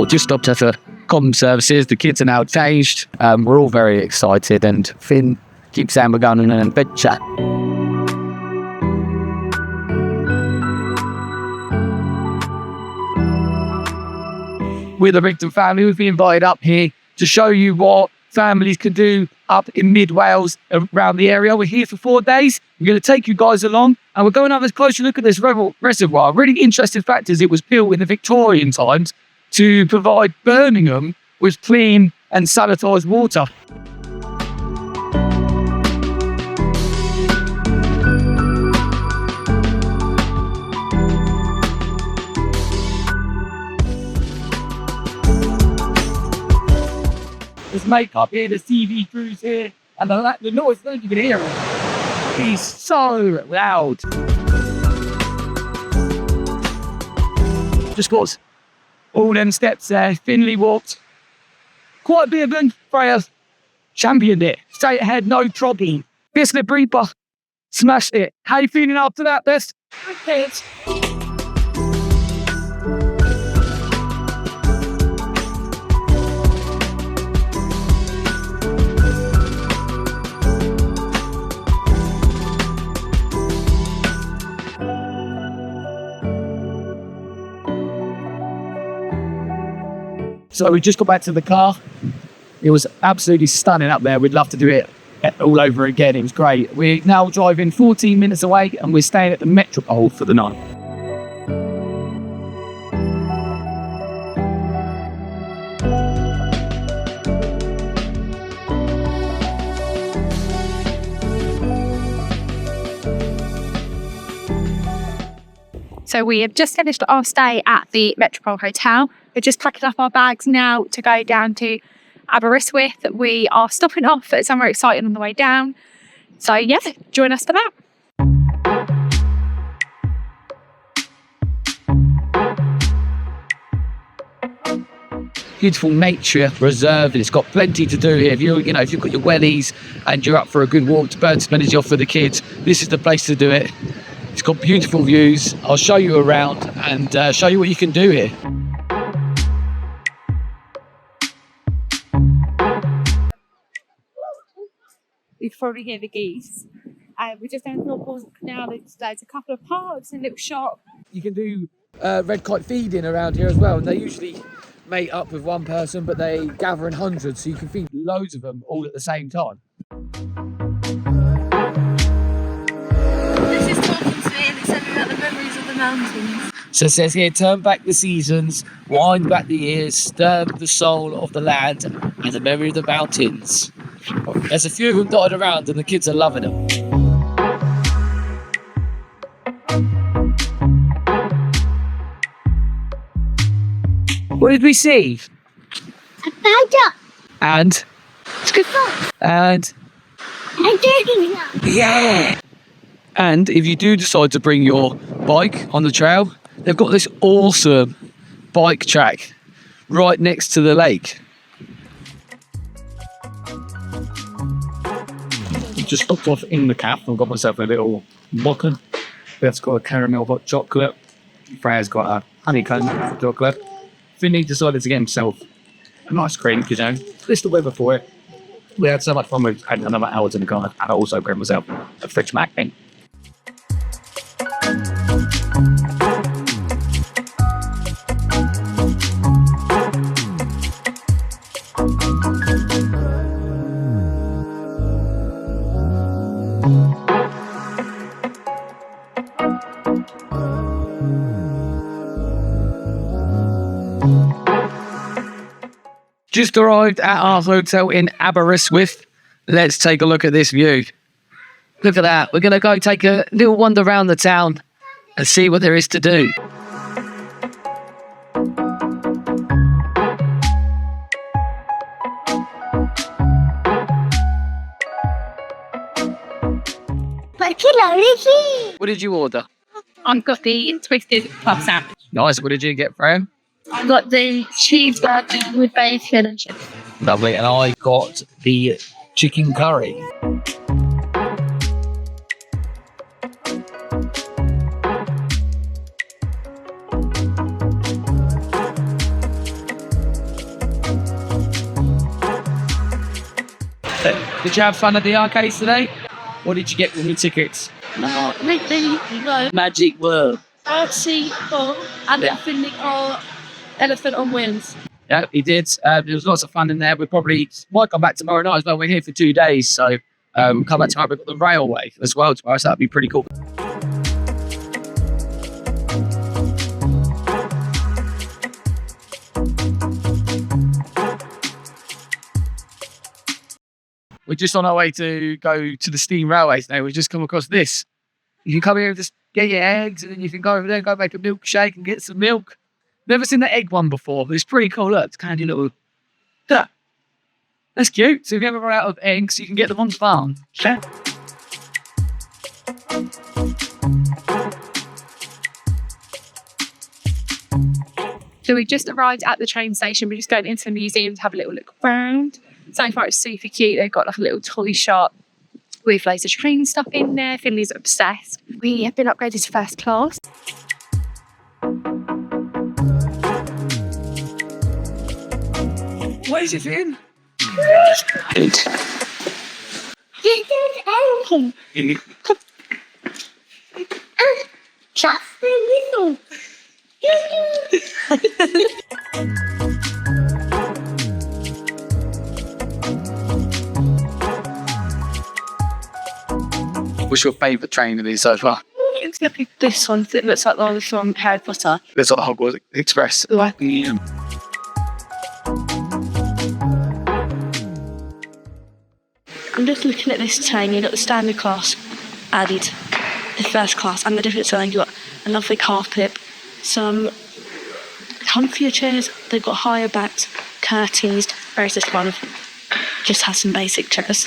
Just stopped at the common services. The kids are now changed. We're all very excited, and Finn keeps saying we're going on an adventure. We're the Rigden family. We've been invited up here to show you what families can do up in mid-Wales around the area. We're here for 4 days. We're going to take you guys along, and we're going to have a closer look at this reservoir. Really interesting fact is it was built in the Victorian times to provide Birmingham with clean and sanitised water. There's makeup here, there's TV crews here, and the noise, don't even hear it. It's so loud. Just got all them steps there. Finley walked quite a bit of them. Freya championed it. Straight ahead, no trouble. Biscuit Reaper smashed it. How you feeling after that, Bess? Okay. So we just got back to the car. It was absolutely stunning up there. We'd love to do it all over again. It was great. We're now driving 14 minutes away, and we're staying at the Metropole for the night. So we have just finished our stay at the Metropole Hotel. We're just packing up our bags now to go down to Aberystwyth. We are stopping off at somewhere exciting on the way down. So yeah, join us for that. Beautiful nature reserve, and it's got plenty to do here. If you've got your wellies and you're up for a good walk to burn some energy off for the kids, this is the place to do it. It's got beautiful views. I'll show you around and show you what you can do here. You can probably hear the geese. We're just down to Bwlch now. There's a couple of parks and a little shop. You can do red kite feeding around here as well, and they usually mate up with one person, but they gather in hundreds, so you can feed loads of them all at the same time. This is talking to me and it's telling me about the memories of the mountains. So it says here, turn back the seasons, wind back the years, stir the soul of the land and the memory of the mountains. There's a few of them dotted around and the kids are loving them. What did we see? A badger. And? And? Yeah! And if you do decide to bring your bike on the trail, they've got this awesome bike track right next to the lake. Just stopped off in the cafe and got myself a little mocha. Beth's got a caramel hot chocolate. Freya's got a honeycomb chocolate. Finley decided to get himself an ice cream because, it's the weather for it. We had so much fun, we had another hour in the car, and I also grabbed myself a fridge mac thing. Just arrived at our hotel in Aberystwyth. Let's take a look at this view. Look at that. We're going to go take a little wander around the town and see what there is to do. What did you order? I've got the twisted club sandwich. Nice. What did you get, Freya? I got the cheeseburger with bacon and chips. Lovely. And I got the chicken curry. Did you have fun at the arcades today? What did you get with your tickets? No. Magic word. Artsy and elephant on wheels. Yeah, he did. There was lots of fun in there. We probably might come back tomorrow night as well. We're here for 2 days, so come back tomorrow. We've got the railway as well tomorrow, so that'd be pretty cool. We're just on our way to go to the steam railways now. We've just come across this. You can come here and just get your eggs, and then you can go over there and go make a milkshake and get some milk. Never seen the egg one before, but it's pretty cool. Look, it's kind of little. Duh. That's cute. So if you ever run out of eggs, you can get them on the farm. Okay? So we just arrived at the train station. We're just going into the museum to have a little look around. So far, it's super cute. They've got like a little toy shop with loads of train stuff in there. Finley's obsessed. We have been upgraded to first class. What is it, Finn? Just a little. What's your favourite train of these so far? It's gonna be this one that looks like the one from Harry Potter. It's like the Hogwarts Express. Right. Yeah. I'm just looking at this train. You've got the standard class added, the first class, and the difference is you've got a lovely carpet, some comfier chairs. They've got higher backed curtains, whereas this one just has some basic chairs.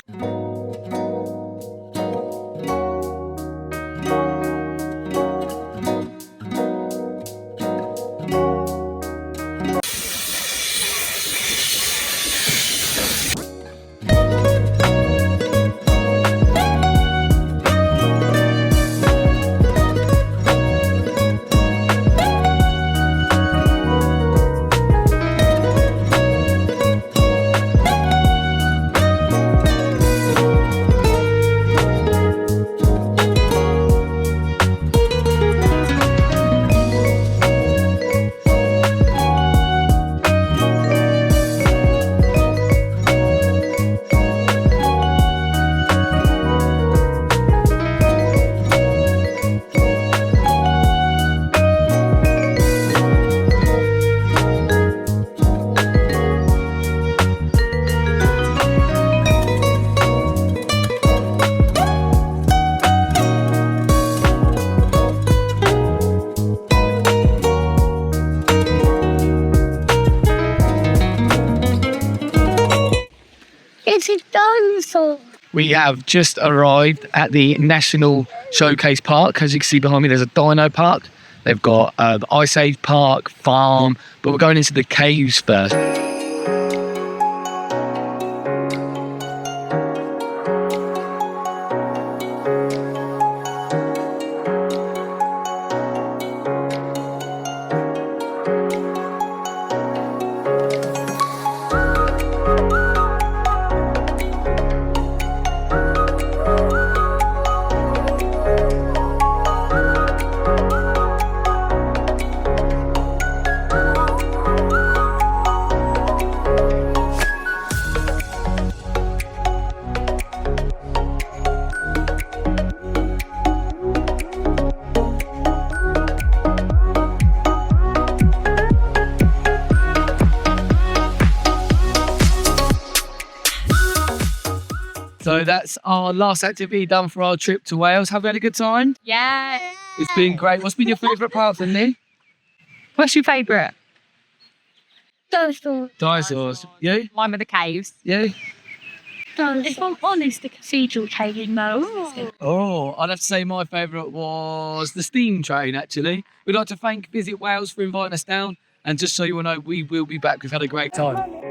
It's a dinosaur. We have just arrived at the National Showcase Park. As you can see behind me, there's a dino park. They've got the Ice Age Park, farm, but we're going into the caves first. So that's our last activity done for our trip to Wales. Have we had a good time? Yeah. It's been great. What's been your favourite part, Finley? What's your favourite? Dinosaur. Dinosaurs. You? Mine were the caves. You? If I'm honest, the cathedral train though. Oh, I'd have to say my favourite was the steam train, actually. We'd like to thank Visit Wales for inviting us down And just so you all know, we will be back. We've had a great time.